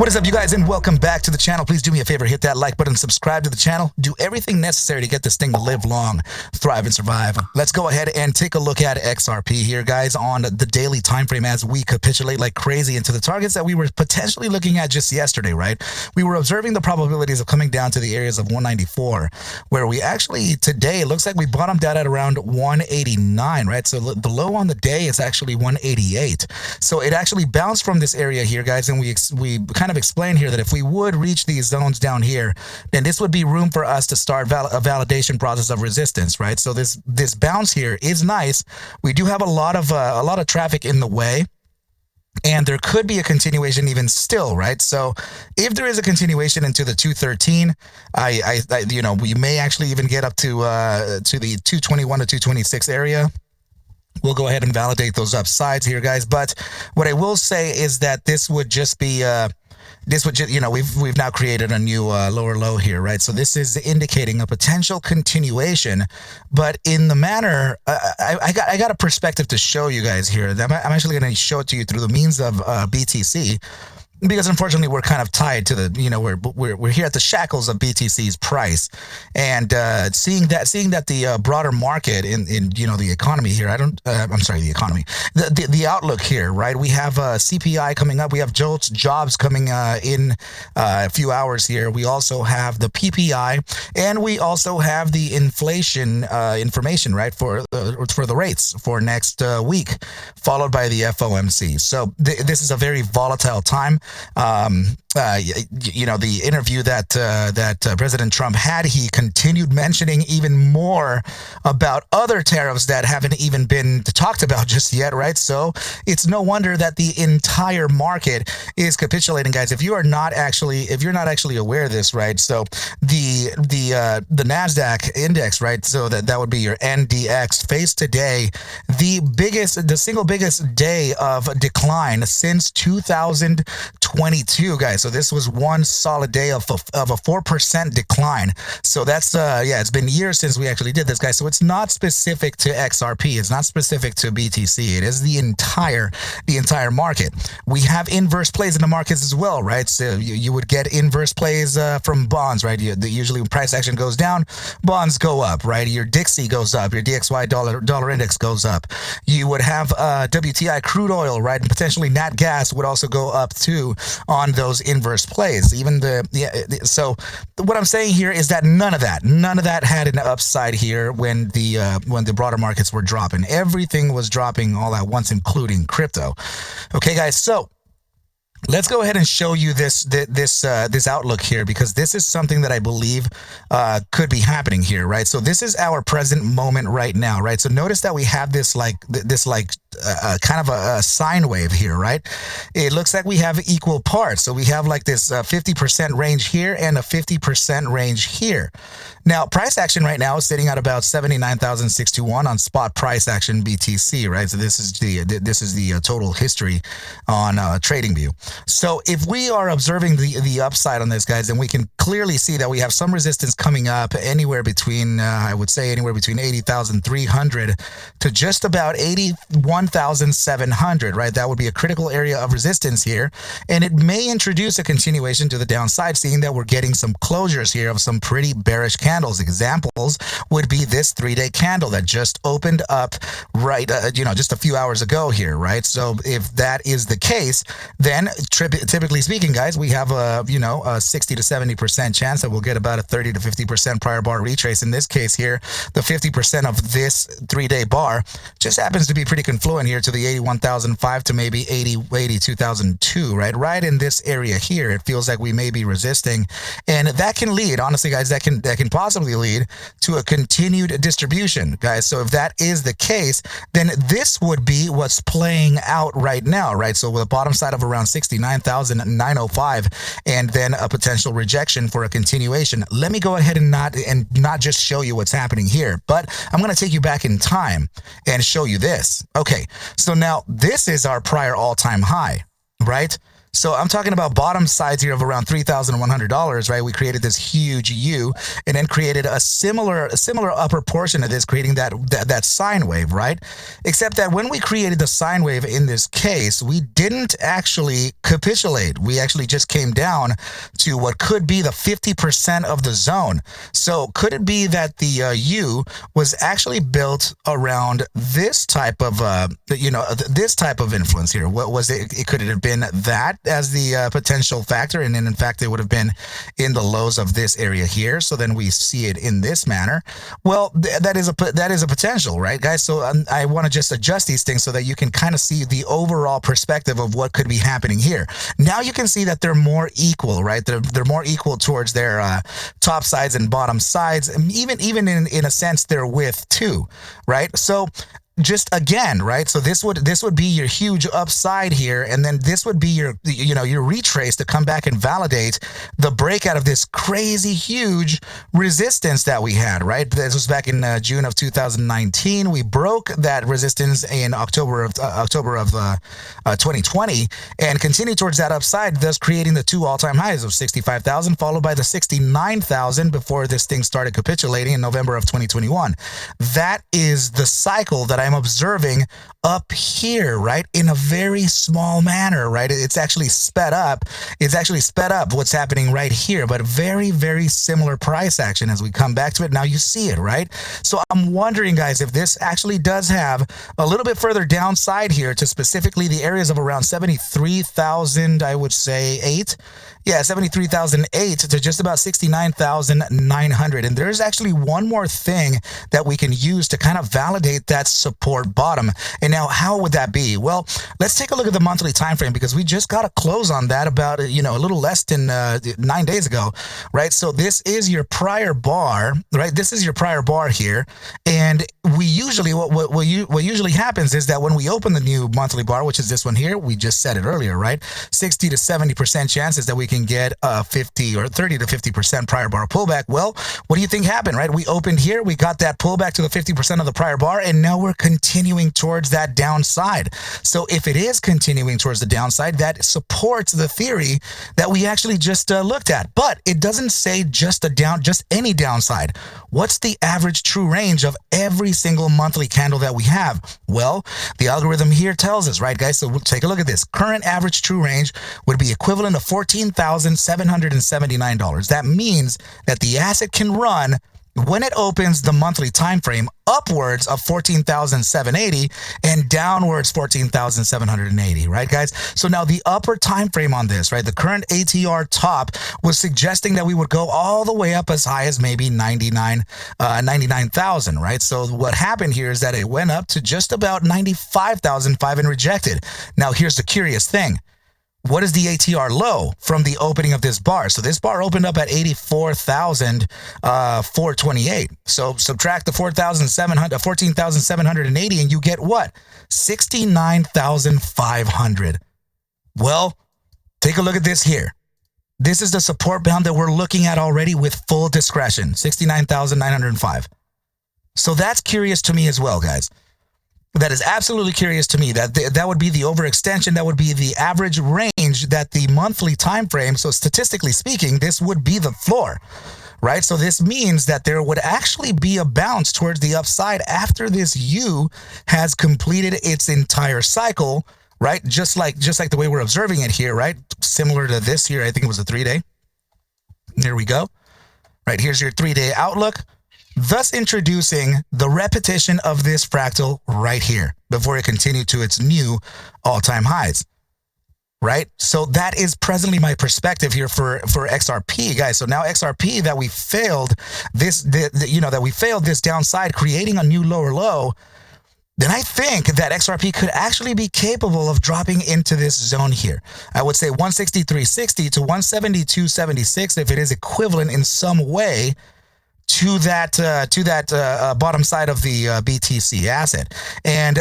What is up, you guys, and welcome back to the channel. Please do me a favor, hit that like button, subscribe to the channel, do everything necessary to get this thing to live long, thrive, and survive. Let's go ahead and take a look at XRP here, guys, on the daily time frame as we capitulate like crazy into the targets that we were potentially looking at just yesterday, right? We were observing the probabilities of coming down to the areas of 194, where we actually, today, it looks like we bottomed out at around 189, right? So the low on the day is actually 188. So it actually bounced from this area here, guys, and we kind of explain here that if we would reach these zones down here, then this would be room for us to start a validation process of resistance, right? So this bounce here is nice. We do have a lot of traffic in the way, and there could be a continuation even still, right? So if there is a continuation into the 213, we may actually even get up to the 221 to 226 area. We'll go ahead and validate those upsides here, guys. But what I will say is that this would just be we've now created a new lower low here, right? So this is indicating a potential continuation, but in the manner, I got a perspective to show you guys here. I'm actually going to show it to you through the means of BTC. Because unfortunately we're kind of tied to the, we're here at the shackles of BTC's price, and seeing that the broader market in the economy here, the outlook here, right? We have CPI coming up, we have jobs coming in a few hours here. We also have the PPI, and we also have the inflation information, right, for the rates for next week, followed by the FOMC. So this is a very volatile time. The interview that President Trump had, he continued mentioning even more about other tariffs that haven't even been talked about just yet, right? So it's no wonder that the entire market is capitulating, guys. If you're not actually aware of this, right? So the Nasdaq index, right? So that would be your NDX, faced today the single biggest day of decline since 2022, guys. So this was one solid day of a 4% decline. So that's it's been years since we actually did this, guys. So it's not specific to XRP. It's not specific to BTC. It is the entire market. We have inverse plays in the markets as well, right? So you would get inverse plays from bonds, right? Usually when price action goes down, bonds go up, right? Your Dixie goes up, your DXY dollar index goes up. You would have WTI crude oil, right? And potentially nat gas would also go up too on those inverse plays. So what I'm saying here is that none of that had an upside here when the broader markets were dropping. Everything was dropping all at once, including crypto. Okay, guys, so let's go ahead and show you this outlook here, because this is something that I believe could be happening here, right? So this is our present moment right now, right? So notice that we have this kind of a sine wave here, right? It looks like we have equal parts. So we have like this 50% range here and a 50% range here. Now, price action right now is sitting at about 79,621 on spot price action BTC, right? So this is the total history on TradingView. So if we are observing the upside on this, guys, then we can clearly see that we have some resistance coming up anywhere between, I would say anywhere between 80,300 to just about 81,700, right? That would be a critical area of resistance here. And it may introduce a continuation to the downside, seeing that we're getting some closures here of some pretty bearish candles. Examples would be this 3-day candle that just opened up right, just a few hours ago here, right? So if that is the case, then typically speaking, guys, we have a 60 to 70% chance that we'll get about a 30 to 50% prior bar retrace. In this case here, the 50% of this 3-day bar just happens to be pretty confluent here to the 81,005 to maybe 82,002, right? Right in this area here, it feels like we may be resisting, and that can lead, honestly, guys, that can possibly lead to a continued distribution, guys. So if that is the case, then this would be what's playing out right now, right? So with a bottom side of around 69,905, and then a potential rejection for a continuation. Let me go ahead and not just show you what's happening here, but I'm going to take you back in time and show you this. Okay, so now this is our prior all-time high, right? So I'm talking about bottom sides here of around $3,100, right? We created this huge U and then created a similar upper portion of this, creating that sine wave, right? Except that when we created the sine wave in this case, we didn't actually capitulate. We actually just came down to what could be the 50% of the zone. So could it be that the U was actually built around this type of, this type of influence here? What was it? Could it have been that as the potential factor, and then in fact it would have been in the lows of this area here? So then we see it in this manner. Well, that is a potential, right, guys? So I want to just adjust these things so that you can kind of see the overall perspective of what could be happening here. Now you can see that they're more equal, right? They're more equal towards their top sides and bottom sides, and even in a sense their width too, right? So just again, right? So this would be your huge upside here, and then this would be your your retrace to come back and validate the breakout of this crazy huge resistance that we had, right? This was back in June of 2019. We broke that resistance in October of 2020 and continued towards that upside, thus creating the two all-time highs of 65,000 followed by the 69,000 before this thing started capitulating in November of 2021. That is the cycle that I'm observing up here, right? In a very small manner, right? It's actually sped up. It's actually sped up what's happening right here, but very, very similar price action as we come back to it. Now you see it, right? So I'm wondering, guys, if this actually does have a little bit further downside here to specifically the areas of around 73,000, I would say 8. Yeah, 73,008 to just about 69,900. And there's actually one more thing that we can use to kind of validate that support bottom. And now how would that be? Well, let's take a look at the monthly time frame, because we just got a close on that about, a little less than 9 days ago, right? So this is your prior bar, right? This is your prior bar here. And we usually, what usually happens is that when we open the new monthly bar, which is this one here, we just said it earlier, right? 60 to 70% chances that we can get a 50 or 30 to 50% prior bar pullback. Well, what do you think happened, right? We opened here, we got that pullback to the 50% of the prior bar, and now we're continuing towards that downside. So if it is continuing towards the downside, that supports the theory that we actually just looked at. But it doesn't say just any downside. What's the average true range of every single monthly candle that we have? Well, the algorithm here tells us, right, guys? So we'll take a look at this. Current average true range would be equivalent to $14,779. That means that the asset can run when it opens the monthly time frame upwards of 14,780 and downwards 14,780, right, guys? So now the upper time frame on this, right, the current ATR top was suggesting that we would go all the way up as high as maybe 99,000, right? So what happened here is that it went up to just about 95,005 and rejected. Now here's the curious thing. What is the ATR low from the opening of this bar? So this bar opened up at 84,428. So subtract the 14,780 and you get what? 69,500. Well, take a look at this here. This is the support bound that we're looking at already with full discretion, 69,905. So that's curious to me as well, guys. That is absolutely curious to me. That would be the overextension. That would be the average range that the monthly time frame. So statistically speaking, this would be the floor, right? So this means that there would actually be a bounce towards the upside after this U has completed its entire cycle, right? Just like the way we're observing it here, right? Similar to this here. I think it was a 3-day. There we go. Right, here's your 3-day outlook. Thus introducing the repetition of this fractal right here before it continued to its new all-time highs, right? So that is presently my perspective here for XRP, guys. So now XRP, that we failed this, that we failed this downside, creating a new lower low, then I think that XRP could actually be capable of dropping into this zone here. I would say 163.60 to 172.76 if it is equivalent in some way to that bottom side of the BTC asset. And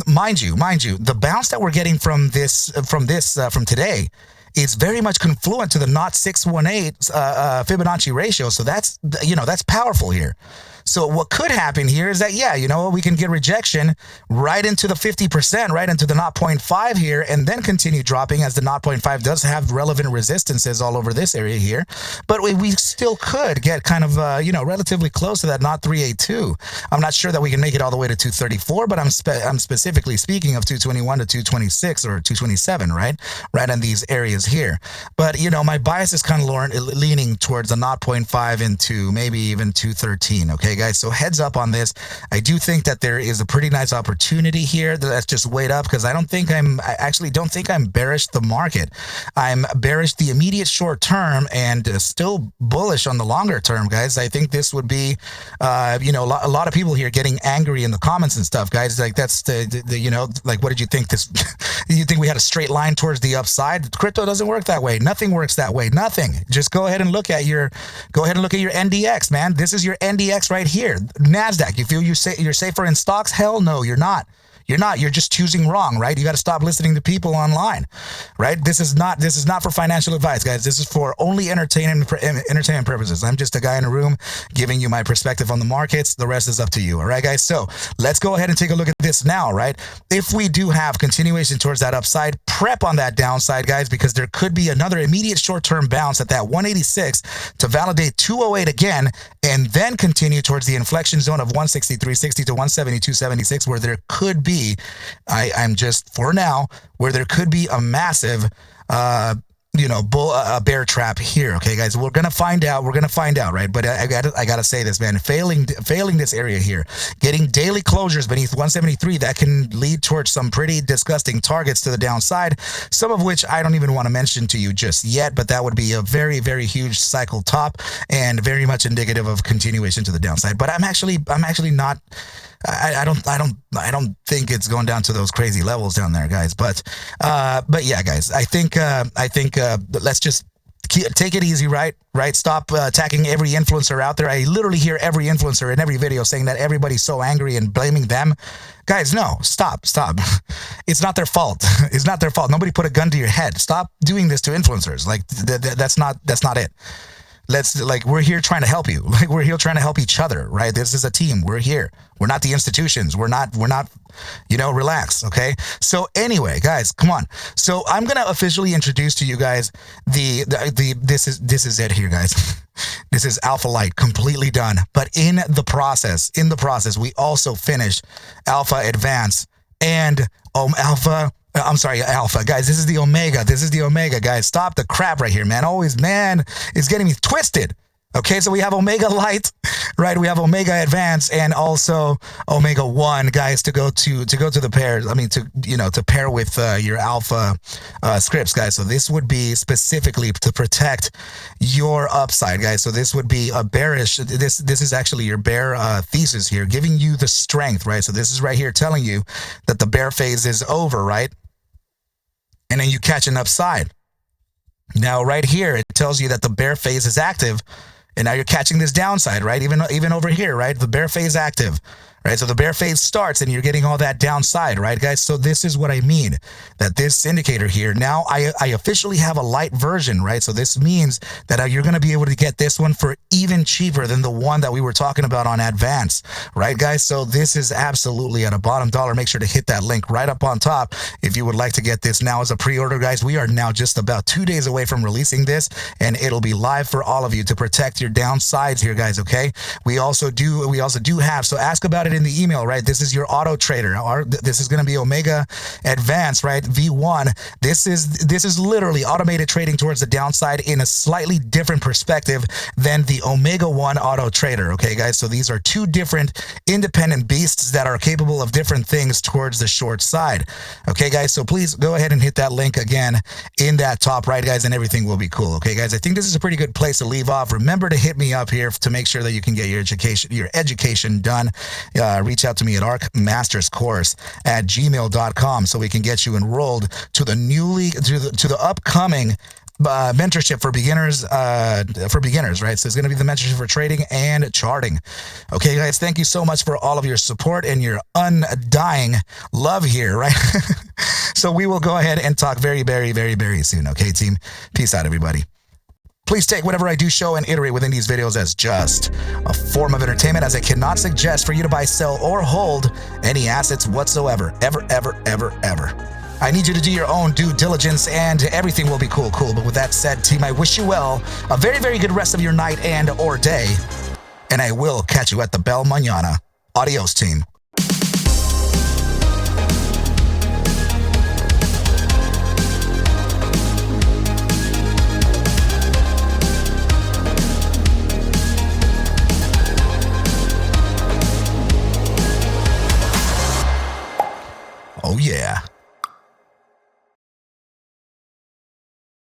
mind you, the bounce that we're getting from today is very much confluent to the 0.618 Fibonacci ratio. So that's powerful here. So what could happen here is that, yeah, you know, we can get rejection right into the 50%, right into the 0.5 here, and then continue dropping, as the 0.5 does have relevant resistances all over this area here. But we still could get kind of, relatively close to that 0.382. I'm not sure that we can make it all the way to 234, but I'm specifically speaking of 221 to 226 or 227, right in these areas here. But, you know, my bias is kind of leaning towards a 0.5 into maybe even 213. Okay, guys, so heads up on this. I do think that there is a pretty nice opportunity here. Let's just wait up, because I actually don't think I'm bearish the market. I'm bearish the immediate short term, and still bullish on the longer term, guys. I think this would be, a lot of people here getting angry in the comments and stuff, guys. Like, that's what did you think this? You think we had a straight line towards the upside? Crypto doesn't work that way. Nothing works that way. Nothing. Just go ahead and look at your NDX, man. This is your NDX right here. NASDAQ. You feel you're safer in stocks? Hell no, you're not. You're not. You're just choosing wrong, right? You got to stop listening to people online, right? This is not for financial advice, guys. This is for only entertainment purposes. I'm just a guy in a room giving you my perspective on the markets. The rest is up to you, all right, guys? So let's go ahead and take a look at this now, right? If we do have continuation towards that upside, prep on that downside, guys, because there could be another immediate short-term bounce at that 186 to validate 208 again, and then continue towards the inflection zone of 163.60 to 172.76, where there could be, I'm just for now, where there could be a massive, a bear trap here. Okay, guys, we're gonna find out, right? But I gotta say this, man. Failing this area here, getting daily closures beneath 173, that can lead towards some pretty disgusting targets to the downside, some of which I don't even want to mention to you just yet, but that would be a very, very huge cycle top and very much indicative of continuation to the downside. But I'm actually not. I don't think it's going down to those crazy levels down there, guys. But yeah, guys, I think let's just take it easy, right? Stop attacking every influencer out there. I literally hear every influencer in every video saying that everybody's so angry and blaming them. Guys, no, stop. It's not their fault. It's not their fault. Nobody put a gun to your head. Stop doing this to influencers. Like, that's not it. We're here trying to help you. Like, we're here trying to help each other, right? This is a team. We're here. We're not the institutions. We're not, relax. Okay. So anyway, guys, come on. So I'm going to officially introduce to you guys this is it here, guys. This is Alpha LITE, completely done. But in the process, we also finished Alpha Advance and Alpha. Guys, this is the Omega, guys. Stop the crap right here, man. It's getting me twisted. Okay, so we have Omega LITE, right? We have Omega Advance and also Omega 1, guys, to go to the pairs. I mean, to pair with your Alpha scripts, guys. So this would be specifically to protect your upside, guys. So this would be a bearish. This is actually your bear thesis here, giving you the strength, right? So this is right here telling you that the bear phase is over, right? And then you catch an upside. Now, right here, it tells you that the bear phase is active. And now you're catching this downside, right? Even over here, right? The bear phase active, right? So the bear phase starts and you're getting all that downside, right, guys? So this is what I mean, that this indicator here, now I officially have a LITE version, right? So this means that you're going to be able to get this one for even cheaper than the one that we were talking about on Advance, right, guys? So this is absolutely at a bottom dollar. Make sure to hit that link right up on top if you would like to get this now as a pre-order, guys. We are now just about 2 days away from releasing this, and it'll be live for all of you to protect your downsides here, guys, okay? We also do have, so ask about it in the email, right? This is your auto trader. This is going to be Omega Advance, right? V1. This is literally automated trading towards the downside in a slightly different perspective than the Omega 1 auto trader, okay, guys? So these are two different independent beasts that are capable of different things towards the short side, okay, guys? So please go ahead and hit that link again in that top right, guys, and everything will be cool, okay, guys? I think this is a pretty good place to leave off. Remember to hit me up here to make sure that you can get your education done. Reach out to me at arcmasterscourse@gmail.com so we can get you enrolled to the upcoming mentorship for beginners, right? So it's going to be the mentorship for trading and charting. Okay, guys, thank you so much for all of your support and your undying love here, right? So we will go ahead and talk very, very, very, very soon. Okay, team? Peace out, everybody. Please take whatever I do show and iterate within these videos as just a form of entertainment, as I cannot suggest for you to buy, sell, or hold any assets whatsoever. Ever, ever, ever, ever. I need you to do your own due diligence and everything will be cool. But with that said, team, I wish you well. A very, very good rest of your night and or day. And I will catch you at the Bell Mañana. Adios, team. Oh, yeah.